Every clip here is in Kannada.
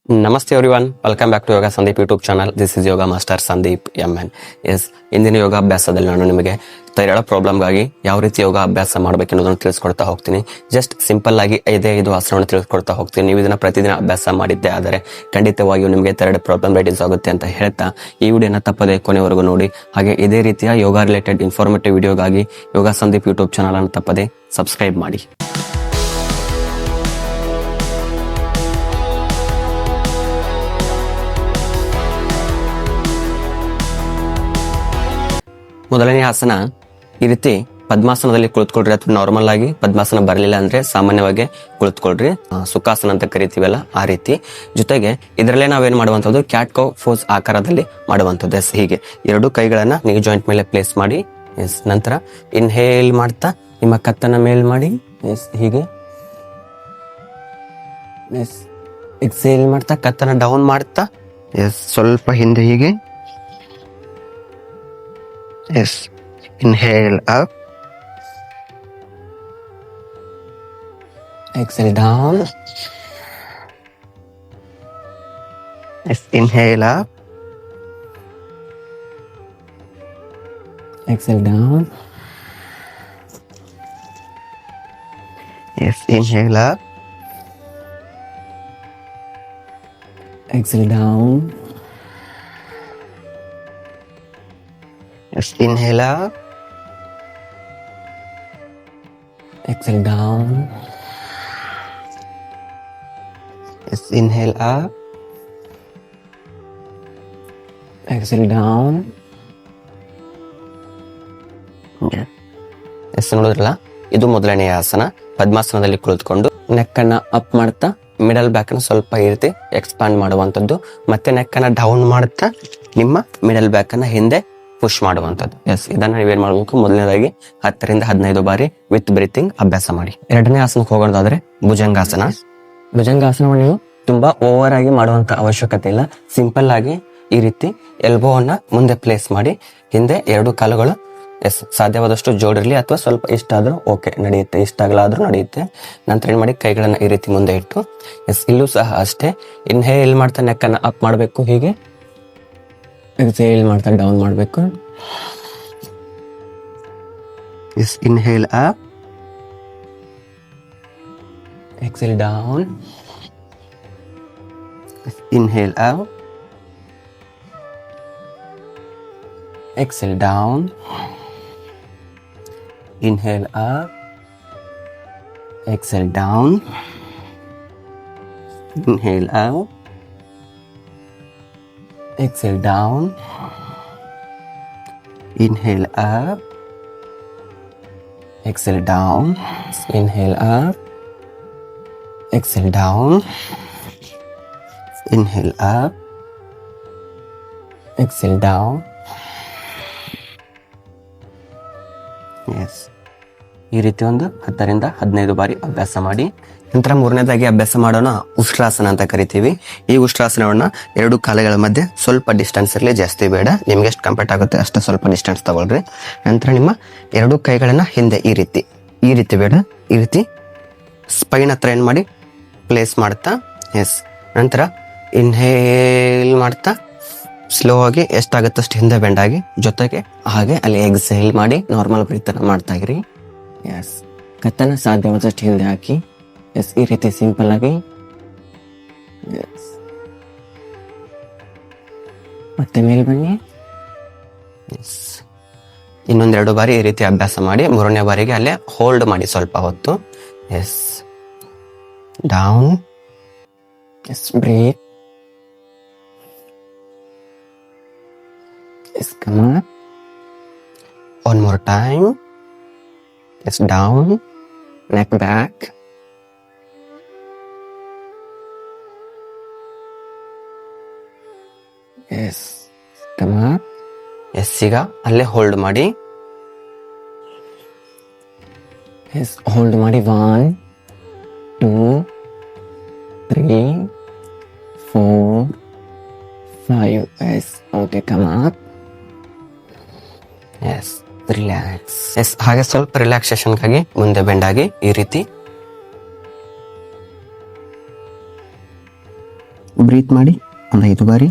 ನಮಸ್ತೆ everyone, welcome back to yoga Sandeep YouTube channel. This is yoga master Sandeep MN. Yes, ಇಂದಿನ ಯೋಗಾಭ್ಯಾಸದಲ್ಲಿ ನಾನು ನಿಮಗೆ ಥೈರಾಯ್ಡ್ ಪ್ರಾಬ್ಲಮ್ಗಾಗಿ ಯಾವ ರೀತಿ ಯೋಗ ಅಭ್ಯಾಸ ಮಾಡಬೇಕೆನ್ನೋದನ್ನು ತಿಳಿಸ್ಕೊಡ್ತಾ ಹೋಗ್ತೀನಿ. ಜಸ್ಟ್ ಸಿಂಪಲ್ ಆಗಿ 5 ಆಸನವನ್ನು ತಿಳಿಸ್ಕೊಡ್ತಾ ಹೋಗ್ತೀನಿ. ನೀವು ಇದನ್ನ ಪ್ರತಿದಿನ ಅಭ್ಯಾಸ ಮಾಡಿದ್ದೆ ಆದರೆ ಖಂಡಿತವಾಗಿಯೂ ನಿಮಗೆ ಥೈರಾಯ್ಡ್ ಪ್ರಾಬ್ಲಮ್ ರೆಡ್ಯೂಸ್ ಆಗುತ್ತೆ ಅಂತ ಹೇಳ್ತಾ ಈ ವಿಡಿಯೋನ ತಪ್ಪದೆ ಕೊನೆವರೆಗೂ ನೋಡಿ. ಹಾಗೆ ಇದೇ ರೀತಿಯ ಯೋಗ ರಿಲೇಟೆಡ್ ಇನ್ಫಾರ್ಮೇಟಿವ್ ವಿಡಿಯೋಗಾಗಿ ಯೋಗ ಸಂದೀಪ್ ಯೂಟ್ಯೂಬ್ ಚಾನಲ್ ಅನ್ನು ತಪ್ಪದೆ ಸಬ್ಸ್ಕ್ರೈಬ್ ಮಾಡಿ. ಮೊದಲನೇ ಆಸನ, ಈ ರೀತಿ ಪದ್ಮಾಸನದಲ್ಲಿ ಕುಳಿತುಕೊಳ್ರಿ, ಅಥವಾ ನಾರ್ಮಲ್ ಆಗಿ ಪದ್ಮಾಸನ ಬರಲಿಲ್ಲ ಅಂದ್ರೆ ಸಾಮಾನ್ಯವಾಗಿ ಕುಳಿತುಕೊಳ್ರಿ. ಸುಖಾಸನ ಅಂತ ಕರಿತೀವಲ್ಲ ಆ ರೀತಿ. ಜೊತೆಗೆ ಇದರಲ್ಲೇ ನಾವೇನ್ ಮಾಡುವಂಥದ್ದು ಕ್ಯಾಟ್ ಕೌ ಫೋಸ್ ಆಕಾರದಲ್ಲಿ ಮಾಡುವಂಥದ್ದು. ಎಸ್, ಹೀಗೆ 2 ಕೈಗಳನ್ನ ನೀ ಜಾಯಿಂಟ್ ಮೇಲೆ ಪ್ಲೇಸ್ ಮಾಡಿ. ಎಸ್, ನಂತರ ಇನ್ಹೇಲ್ ಮಾಡ್ತಾ ನಿಮ್ಮ ಕತ್ತನ್ನ ಮೇಲ್ ಮಾಡಿ. ಎಸ್, ಹೀಗೆ. ಎಸ್, ಎಕ್ಸೇಲ್ ಮಾಡ್ತಾ ಕತ್ತನ್ನ ಡೌನ್ ಮಾಡ್ತಾ. ಎಸ್, ಸ್ವಲ್ಪ ಹಿಂದೆ ಹೀಗೆ. Yes, inhale up, exhale down. Yes, inhale up, exhale down. Yes, inhale up, exhale down. Yes, inhale up, exhale down. Yes, inhale up, exhale down. Yes, ನೋಡಿದ್ರಲ್ಲ, ಇದು ಮೊದಲನೆಯ ಆಸನ. ಪದ್ಮಾಸನದಲ್ಲಿ ಕುಳಿತುಕೊಂಡು ನೆಕ್ಕನ್ನ ಅಪ್ ಮಾಡ್ತಾ ಮಿಡಲ್ ಬ್ಯಾಕ್ ಅನ್ನು ಸ್ವಲ್ಪ ಈ ರೀತಿ ಎಕ್ಸ್ಪಾಂಡ್ ಮಾಡುವಂಥದ್ದು. ಮತ್ತೆ ನೆಕ್ಕನ್ನ ಡೌನ್ ಮಾಡ್ತಾ ನಿಮ್ಮ ಮಿಡಲ್ ಬ್ಯಾಕ್ ಅನ್ನ ಹಿಂದೆ ಪುಷ್ ಮಾಡುವಂಥದ್ದು. ಎಸ್, ಇದನ್ನ ನೀವೇನ್ ಮಾಡಬೇಕು, ಮೊದಲನೇದಾಗಿ 10 ರಿಂದ 15 ಬಾರಿ ವಿತ್ ಬ್ರೀತಿಂಗ್ ಅಭ್ಯಾಸ ಮಾಡಿ. ಎರಡನೇ ಆಸನಕ್ಕೆ ಹೋಗೋದಾದ್ರೆ ಭುಜಂಗಾಸನ. ಭುಜಂಗಾಸನವನ್ನು ನೀವು ತುಂಬಾ ಓವರ್ ಆಗಿ ಮಾಡುವಂತ ಅವಶ್ಯಕತೆ ಇಲ್ಲ. ಸಿಂಪಲ್ ಆಗಿ ಈ ರೀತಿ ಎಲ್ಬೋವನ್ನ ಮುಂದೆ ಪ್ಲೇಸ್ ಮಾಡಿ, ಹಿಂದೆ 2 ಕಾಲುಗಳು ಎಸ್ ಸಾಧ್ಯವಾದಷ್ಟು ಜೋಡಿರ್ಲಿ, ಅಥವಾ ಸ್ವಲ್ಪ ಇಷ್ಟ ಆದ್ರೂ ಓಕೆ ನಡೆಯುತ್ತೆ, ಇಷ್ಟ ಆಗಲಾದ್ರೂ ನಡೆಯುತ್ತೆ. ನಂತರ ಏನ್ ಮಾಡಿ, ಕೈಗಳನ್ನ ಈ ರೀತಿ ಮುಂದೆ ಇಟ್ಟು. ಎಸ್, ಇಲ್ಲೂ ಸಹ ಅಷ್ಟೇ. ಇನ್ಹೇಲ್ ಮಾಡ್ತಾ ನೆಕ್ಕನ್ನ ಅಪ್ ಮಾಡಬೇಕು, ಹೀಗೆ. ಎಕ್ಸೇಲ್ ಮಾಡ್ತಾ ಡೌನ್ ಮಾಡಬೇಕು. Yes, inhale up, exhale down. Inhale up, exhale down. Inhale up, exhale down. Inhale up, exhale down, inhale up, exhale down, inhale up, exhale down, inhale up, exhale down. Yes, ಈ ರೀತಿ ಒಂದು 10 ರಿಂದ 15 ಬಾರಿ ಅಭ್ಯಾಸ ಮಾಡಿ. ನಂತರ ಮೂರನೇದಾಗಿ ಅಭ್ಯಾಸ ಮಾಡೋಣ ಉಷ್ಟ್ರಾಸನ ಅಂತ ಕರಿತೀವಿ. ಈ ಉಷ್ಟ್ರಾಸನವನ್ನ 2 ಕಾಲುಗಳ ಮಧ್ಯೆ ಸ್ವಲ್ಪ ಡಿಸ್ಟೆನ್ಸ್ ಇರಲಿ, ಜಾಸ್ತಿ ಬೇಡ. ನಿಮ್ಗೆ ಎಷ್ಟು ಕಂಫರ್ಟ್ ಆಗುತ್ತೆ ಅಷ್ಟೇ ಸ್ವಲ್ಪ ಡಿಸ್ಟೆನ್ಸ್ ತಗೊಳ್ರಿ. ನಂತರ ನಿಮ್ಮ 2 ಕೈಗಳನ್ನ ಹಿಂದೆ ಈ ರೀತಿ ಬೇಡ, ಈ ರೀತಿ ಸ್ಪೈನ್ ಹತ್ರ ಏನ್ ಮಾಡಿ ಪ್ಲೇಸ್ ಮಾಡ್ತಾ. ಎಸ್, ನಂತರ ಇನ್ಹೇಲ್ ಮಾಡ್ತಾ ಸ್ಲೋ ಆಗಿ ಎಷ್ಟಾಗುತ್ತೆ ಅಷ್ಟು ಹಿಂದೆ ಬೆಂಡ್ ಆಗಿ, ಜೊತೆಗೆ ಹಾಗೆ ಅಲ್ಲಿ ಎಕ್ಸೇಲ್ ಮಾಡಿ ನಾರ್ಮಲ್ ಬ್ರೀತ್ ಮಾಡ್ತಾ ಇರಿ. ಎಸ್, ಕತ್ತನ ಸಾಧ್ಯವಾದಷ್ಟು ಹಿಂದೆ ಹಾಕಿ. ಎಸ್, ಈ ರೀತಿ ಸಿಂಪಲ್ ಆಗಿ. ಎಸ್, ಮತ್ತೆ ಮೇಲ್ ಬನ್ನಿ. ಎಸ್, ಇನ್ನೊಂದ್ 2 ಬಾರಿ ಈ ರೀತಿ ಅಭ್ಯಾಸ ಮಾಡಿ. 3ನೇ ಬಾರಿಗೆ ಅಲ್ಲೇ ಹೋಲ್ಡ್ ಮಾಡಿ ಸ್ವಲ್ಪ ಹೊತ್ತು. Yes, down. Yes, breathe. Yes, come up. One more time. Yes, down, neck back. Yes, come up. Yes, ಈಗ ಅಲ್ಲೇ ಹೋಲ್ಡ್ ಮಾಡಿ. Yes, ಹೋಲ್ಡ್ ಮಾಡಿ. 1 2 3 4 5. Yes, okay, come up. Yes, relax. Yes, ಹಾಗೆ ಸ್ವಲ್ಪ ರಿಲ್ಯಾಕ್ಸೇಷನ್ಗಾಗಿ ಮುಂದೆ ಬೆಂಡಾಗಿ ಈ ರೀತಿ ಬ್ರೀತ್ ಮಾಡಿ ಒಂದು 5 ಬಾರಿ.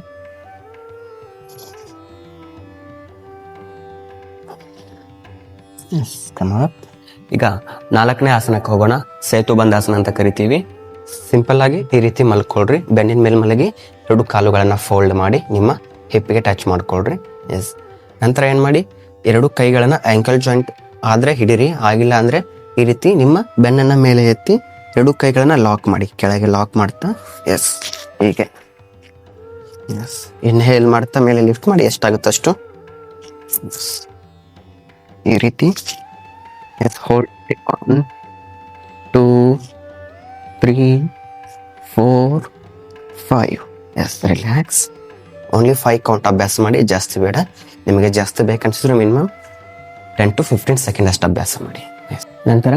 ಈಗ 4ನೇ ಆಸನಕ್ಕೆ ಹೋಗೋಣ. ಸೇತು ಬಂದಾಸನ ಅಂತ ಕರಿತೀವಿ. ಸಿಂಪಲ್ ಆಗಿ ಈ ರೀತಿ ಮಲ್ಕೊಳ್ರಿ. ಬೆನ್ನಿನ ಮೇಲೆ ಮಲಗಿ 2 ಕಾಲುಗಳನ್ನ ಫೋಲ್ಡ್ ಮಾಡಿ ನಿಮ್ಮ ಹಿಪ್ಗೆ ಟಚ್ ಮಾಡ್ಕೊಳ್ರಿ. ಎಸ್. ನಂತರ ಏನ್ ಮಾಡಿ, 2 ಕೈಗಳನ್ನ ಆಂಕಲ್ ಜಾಯಿಂಟ್ ಆದ್ರೆ ಹಿಡೀರಿ, ಆಗಿಲ್ಲ ಅಂದ್ರೆ ಈ ರೀತಿ ನಿಮ್ಮ ಬೆನ್ನನ್ನ ಮೇಲೆ ಎತ್ತಿ 2 ಕೈಗಳನ್ನ ಲಾಕ್ ಮಾಡಿ, ಕೆಳಗೆ ಲಾಕ್ ಮಾಡ್ತಾ ಎಸ್ ಹೀಗೆ ಎಸ್ ಇನ್ಹೇಲ್ ಮಾಡ್ತಾ ಮೇಲೆ ಲಿಫ್ಟ್ ಮಾಡಿ, ಎಷ್ಟಾಗುತ್ತಷ್ಟು ಈ ರೀತಿ. Yes, hold 1 2 3 4 5. Yes, relax. Only 5 count ಅಭ್ಯಾಸ ಮಾಡಿ, ಜಾಸ್ತಿ ಬೇಡ. ನಿಮಗೆ ಜಾಸ್ತಿ ಬೇಕನ್ಸಿದ್ರೆ ಮಿನಿಮಮ್ 10 to 15 ಸೆಕೆಂಡ್ ಅಷ್ಟು ಅಭ್ಯಾಸ ಮಾಡಿ. ನಂತರ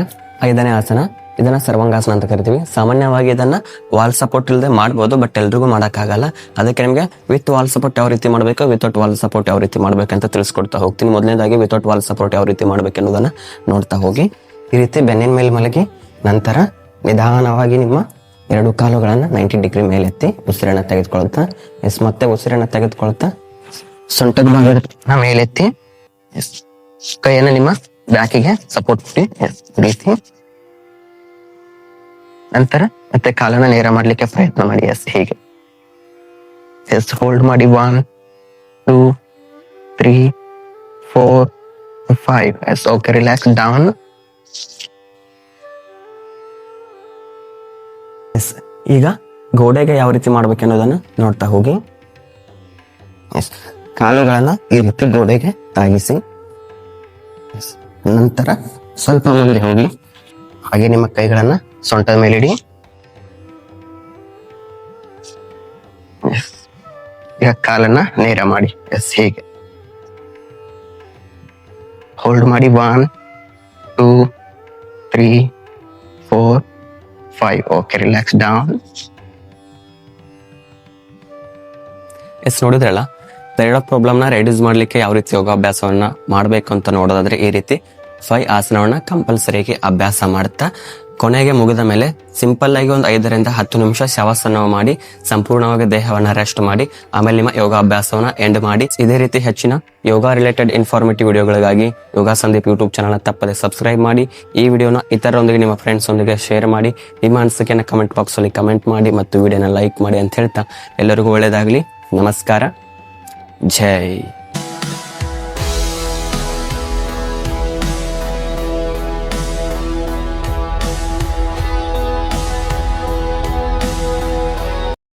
5ನೇ ಆಸನ, ಇದನ್ನ ಸರ್ವಾಂಗಾಸನ ಅಂತ ಕರಿತೀವಿ. ಸಾಮಾನ್ಯವಾಗಿ ಇದನ್ನ ವಾಲ್ ಸಪೋರ್ಟ್ ಇಲ್ಲದೆ ಮಾಡ್ಬೋದು, ಬಟ್ ಎಲ್ರಿಗೂ ಮಾಡೋಕ್ಕಾಗಲ್ಲ. ಅದಕ್ಕೆ ನಿಮಗೆ ವಿತ್ ವಾಲ್ ಸಪೋರ್ಟ್ ಯಾವ ರೀತಿ ಮಾಡಬೇಕು, ವಿತೌಟ್ ವಾಲ್ ಸಪೋರ್ಟ್ ಯಾವ ರೀತಿ ಮಾಡ್ಬೇಕಂತ ತಿಳಿಸ್ಕೊಡ್ತಾ ಹೋಗ್ತೀನಿ. ಮೊದಲನೇದಾಗಿ ವಿತೌಟ್ ವಾಲ್ ಸಪೋರ್ಟ್ ಯಾವ ರೀತಿ ಮಾಡ್ಬೇಕು ಅನ್ನೋದನ್ನ ನೋಡ್ತಾ ಹೋಗಿ. ಈ ರೀತಿ ಬೆನ್ನಿನ ಮೇಲೆ ಮಲಗಿ, ನಂತರ ನಿಧಾನವಾಗಿ ನಿಮ್ಮ 2 ಕಾಲುಗಳನ್ನ 90 ಡಿಗ್ರಿ ಮೇಲೆತ್ತಿ ಉಸಿರನ್ನ ತೆಗೆದುಕೊಳ್ತಾ ಎಸ್, ಮತ್ತೆ ಉಸಿರನ್ನ ತೆಗೆದುಕೊಳ್ತಾ ಸೊಂಟದ ಭಾಗನ ಮೇಲೆತ್ತಿ ಎಸ್, ಕೈಯನ್ನ ನಿಮ್ಮ ಬ್ಯಾಕಿಗೆ ಸಪೋರ್ಟ್ ಕೊಡಿ ಎಸ್, ರೀತಿ. ನಂತರ ಮತ್ತೆ ಕಾಲನ್ನ ನೇರ ಮಾಡ್ಲಿಕ್ಕೆ ಪ್ರಯತ್ನ ಮಾಡಿ ಎಸ್, ಹೀಗೆ ಎಸ್. ಹೋಲ್ಡ್ ಮಾಡಿ 1 2 3 4 5 yes. Okay, relax down. Yes, ಈಗ ಗೋಡೆಗೆ ಯಾವ ರೀತಿ ಮಾಡ್ಬೇಕು ಅನ್ನೋದನ್ನ ನೋಡ್ತಾ ಹೋಗಿ. ಎಸ್, ಕಾಲುಗಳನ್ನ ಈ ರೀತಿ ಗೋಡೆಗೆ ತಾಗಿಸಿ. ನಂತರ ಸ್ವಲ್ಪ ಮುಂದೆ ಹೋಗಿ, ಹಾಗೆ ನಿಮ್ಮ ಕೈಗಳನ್ನ ಸೊಂಟದ ಮೇಲೆ ಇಡಿ. ಈಗ ಕಾಲನ್ನ ನೇರ ಮಾಡಿ ಎಸ್, ಹೀಗೆ ಹೋಲ್ಡ್ ಮಾಡಿ 1 2 3 4 5. Okay, relax down. ಎಸ್, ನೋಡಿದ್ರಲ್ಲ, ಥೈರಾಯ್ಡ್ ಪ್ರಾಬ್ಲಮ್ನ ರೆಡ್ಯೂಸ್ ಮಾಡ್ಲಿಕ್ಕೆ ಯಾವ ರೀತಿ ಯೋಗಾಭ್ಯಾಸವನ್ನ ಮಾಡಬೇಕು ಅಂತ ನೋಡೋದಾದ್ರೆ ಈ ರೀತಿ 5 ಆಸನವನ್ನ ಕಂಪಲ್ಸರಿಯಾಗಿ ಅಭ್ಯಾಸ ಮಾಡ್ತಾ ಕೊನೆಗೆ ಮುಗಿದ ಮೇಲೆ ಸಿಂಪಲ್ ಆಗಿ ಒಂದು 5 ರಿಂದ 10 ನಿಮಿಷ ಶವಾಸನ ಮಾಡಿ ಸಂಪೂರ್ಣವಾಗಿ ದೇಹವನ್ನ ರೆಸ್ಟ್ ಮಾಡಿ ಆಮೇಲೆ ನಿಮ್ಮ ಯೋಗಾಭ್ಯಾಸವನ್ನ ಎಂಡ್ ಮಾಡಿ. ಇದೇ ರೀತಿ ಹೆಚ್ಚಿನ ಯೋಗ ರಿಲೇಟೆಡ್ ಇನ್ಫಾರ್ಮೇಟಿವ್ ವಿಡಿಯೋಗಳಿಗಾಗಿ ಯೋಗ ಸಂದೀಪ್ ಯೂಟ್ಯೂಬ್ ಚಾನಲ್ ತಪ್ಪದೆ ಸಬ್ಸ್ಕ್ರೈಬ್ ಮಾಡಿ. ಈ ವಿಡಿಯೋನ ಇತರರೊಂದಿಗೆ, ನಿಮ್ಮ ಫ್ರೆಂಡ್ಸ್ ಒಂದಿಗೆ ಶೇರ್ ಮಾಡಿ. ನಿಮ್ಮ ಅನಿಸಿಕೆಯನ್ನು ಕಮೆಂಟ್ ಬಾಕ್ಸ್ ಅಲ್ಲಿ ಕಮೆಂಟ್ ಮಾಡಿ ಮತ್ತು ವಿಡಿಯೋನ ಲೈಕ್ ಮಾಡಿ ಅಂತ ಹೇಳ್ತಾ ಎಲ್ಲರಿಗೂ ಒಳ್ಳೆಯದಾಗಲಿ. ನಮಸ್ಕಾರ. ಜೈ